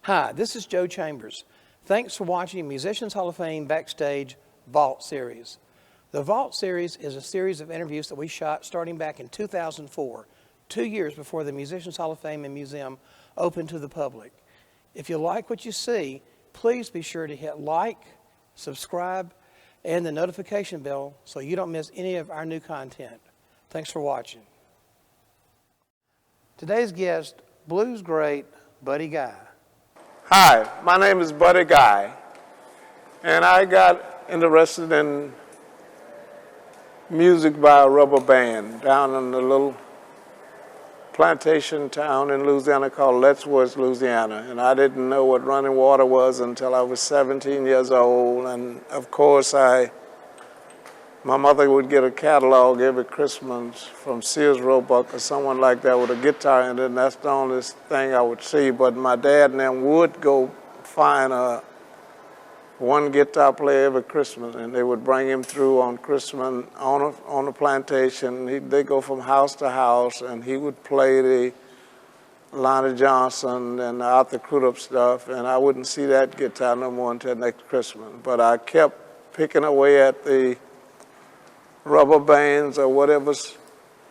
Hi, this is Joe Chambers. Thanks for watching Musicians Hall of Fame Backstage Vault Series. The Vault Series is a series of interviews that we shot starting back in 2004, 2 years before the Musicians Hall of Fame and Museum opened to the public. If you like what you see, please be sure to hit like, subscribe, and the notification bell so you don't miss any of our new content. Thanks for watching. Today's guest, blues great Buddy Guy. Hi, my name is Buddy Guy, and I got interested in music by a rubber band down in a little plantation town in Louisiana called Lettsworth, Louisiana. And I didn't know what running water was until I was 17 years old. And of course, my mother would get a catalog every Christmas from Sears Roebuck or someone like that with a guitar in it, and that's the only thing I would see. But my dad and them would go find one guitar player every Christmas, and they would bring him through on Christmas on a plantation. They go from house to house, and he would play the Lonnie Johnson and the Arthur Crudup stuff, and I wouldn't see that guitar no more until next Christmas. But I kept picking away at the rubber bands or whatever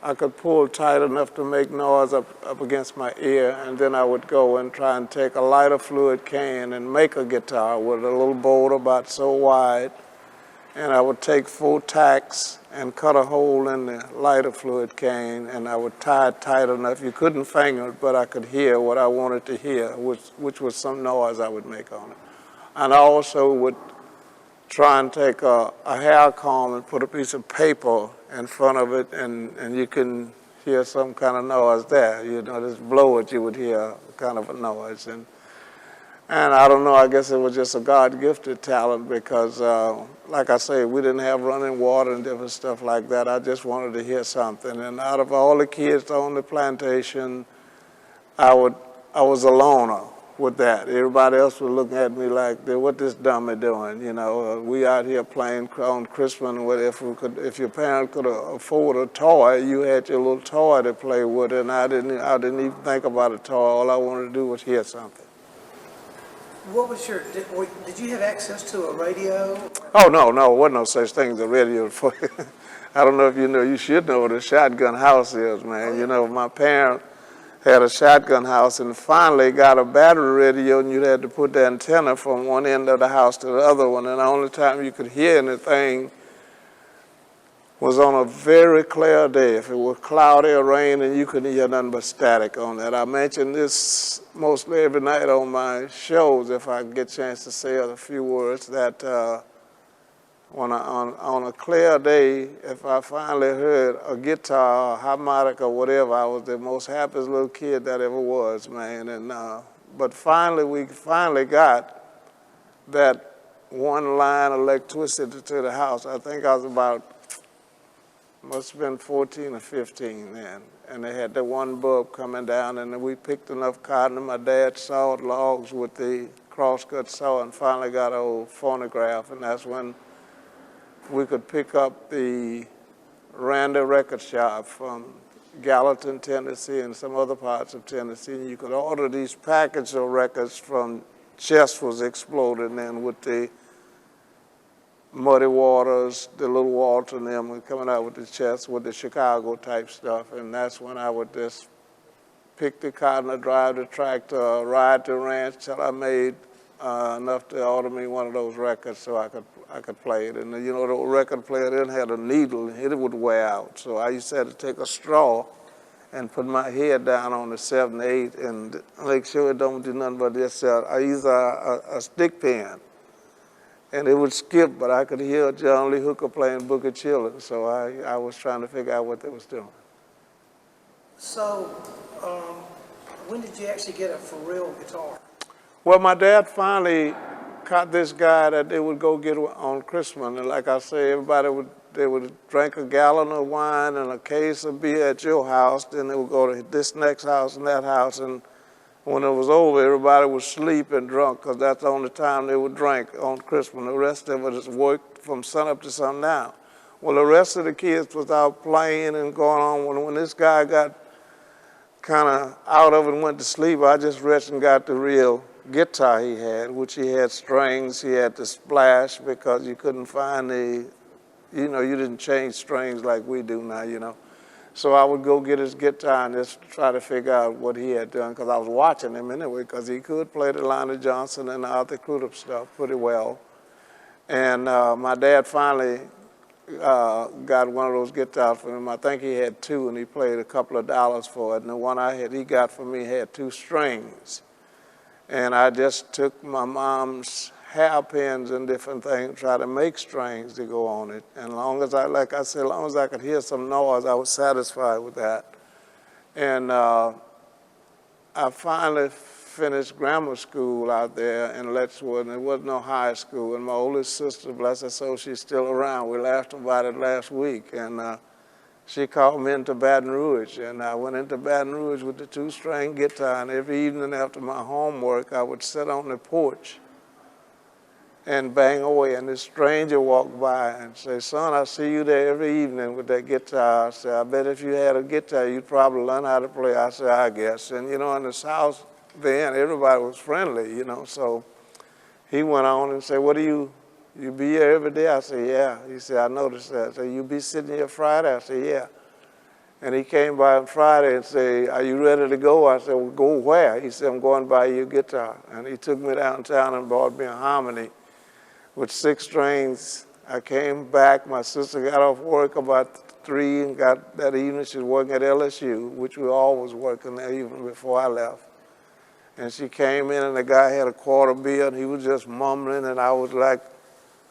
I could pull tight enough to make noise up against my ear, and then I would go and try and take a lighter fluid can and make a guitar with a little bolt about so wide, and I would take 4 tacks and cut a hole in the lighter fluid can, and I would tie it tight enough. You couldn't finger it, but I could hear what I wanted to hear, which was some noise I would make on it. And I also would try and take a hair comb and put a piece of paper in front of it, and you can hear some kind of noise there. You know, just blow it, you would hear kind of a noise. And I don't know, I guess it was just a God-gifted talent because, like I say, we didn't have running water and different stuff like that. I just wanted to hear something. And out of all the kids on the plantation, I was a loner with that. Everybody else was looking at me like, what this dummy doing? You know, we out here playing on Christmas. If your parents could afford a toy, you had your little toy to play with, and I didn't even think about a toy. All I wanted to do was hear something. What was did you have access to a radio? Oh, no, there wasn't no such thing as a radio. I don't know if you know, you should know what a shotgun house is, man. You know, my parents had a shotgun house and finally got a battery radio, and you had to put the antenna from one end of the house to the other one, and the only time you could hear anything was on a very clear day. If it was cloudy or rain, and you couldn't hear nothing but static on that. I mention this mostly every night on my shows if I get a chance to say a few words, that on a clear day, if I finally heard a guitar, or harmonica, or whatever, I was the most happiest little kid that ever was, man. And but we finally got that one line of electricity to the house. I think I was must have been 14 or 15 then. And they had that one bulb coming down, and we picked enough cotton, and my dad sawed logs with the crosscut saw and finally got an old phonograph, and that's when we could pick up the Randy record shop from Gallatin, Tennessee, and some other parts of Tennessee. And you could order these packages of records from Chess was exploding then with the Muddy Waters, the Little Walter and them were coming out with the Chess, with the Chicago type stuff. And that's when I would just pick the cotton, or drive the tractor, ride the ranch till I made enough to order me one of those records so I could play it. And you know, the record player then had a needle, and it would wear out. So I used to have to take a straw and put my head down on the 7/8 and make sure it don't do nothing but this. I used a stick pen, and it would skip, but I could hear John Lee Hooker playing Booker Children. So I was trying to figure out what they was doing. So, when did you actually get a for real guitar? Well, my dad finally caught this guy that they would go get on Christmas. And like I say, they would drink a gallon of wine and a case of beer at your house. Then they would go to this next house and that house. And when it was over, everybody would sleep and drunk, because that's the only time they would drink on Christmas. The rest of it is work from sunup to sundown. Well, the rest of the kids was out playing and going on. When this guy got kind of out of it and went to sleep, I just reached and got the real guitar he had, which he had strings. He had to splash because you couldn't find you didn't change strings like we do now. So I would go get his guitar and just try to figure out what he had done, because I was watching him anyway, because he could play the Lionel Johnson and the Arthur Crudup stuff pretty well. And my dad finally got one of those guitars for him. I think he had two, and he paid a couple of dollars for it. And the one he got for me had two strings. And I just took my mom's hairpins and different things, try to make strings to go on it. And like I said, as long as I could hear some noise, I was satisfied with that. And I finally finished grammar school out there in Letchworth, and there was no high school. And my oldest sister, bless her soul, she's still around. We laughed about it last week. And she called me into Baton Rouge, and I went into Baton Rouge with the two-string guitar, and every evening after my homework, I would sit on the porch and bang away, and this stranger walked by and say, "Son, I see you there every evening with that guitar." I said, "I bet if you had a guitar, you'd probably learn how to play." I said, "I guess." And in this house then, everybody was friendly, so he went on and said, "What do you be here every day?" I said, "Yeah." He said, "I noticed that." I said, "You be sitting here Friday?" I said, "Yeah." And he came by on Friday and said, "Are you ready to go?" I said, "Well, go where?" He said, "I'm going to buy you a guitar." And he took me downtown and bought me a harmony with 6 strings. I came back. My sister got off work about 3 and got that evening. She was working at LSU, which we all was working there even before I left. And she came in, and the guy had a quarter bill, and he was just mumbling, and I was like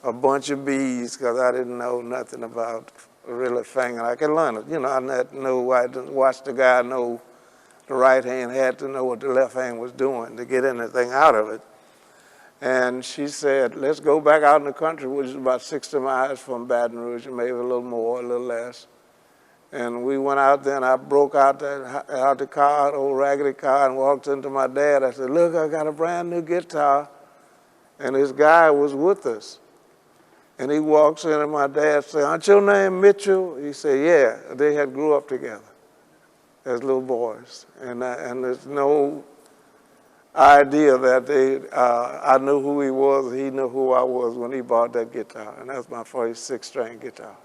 a bunch of bees, because I didn't know nothing about really fingering. I could learn it. I didn't watch the guy know the right hand had to know what the left hand was doing to get anything out of it. And she said, "Let's go back out in the country," which is about 60 miles from Baton Rouge, maybe a little more, a little less. And we went out there, and I broke out the car, the old raggedy car, and walked into my dad. I said, "Look, I got a brand new guitar." And this guy was with us. And he walks in, and my dad said, "Aren't your name Mitchell?" He said, "Yeah." They had grew up together as little boys. And there's no idea that I knew who he was, he knew who I was when he bought that guitar. And that's my first 6-string guitar.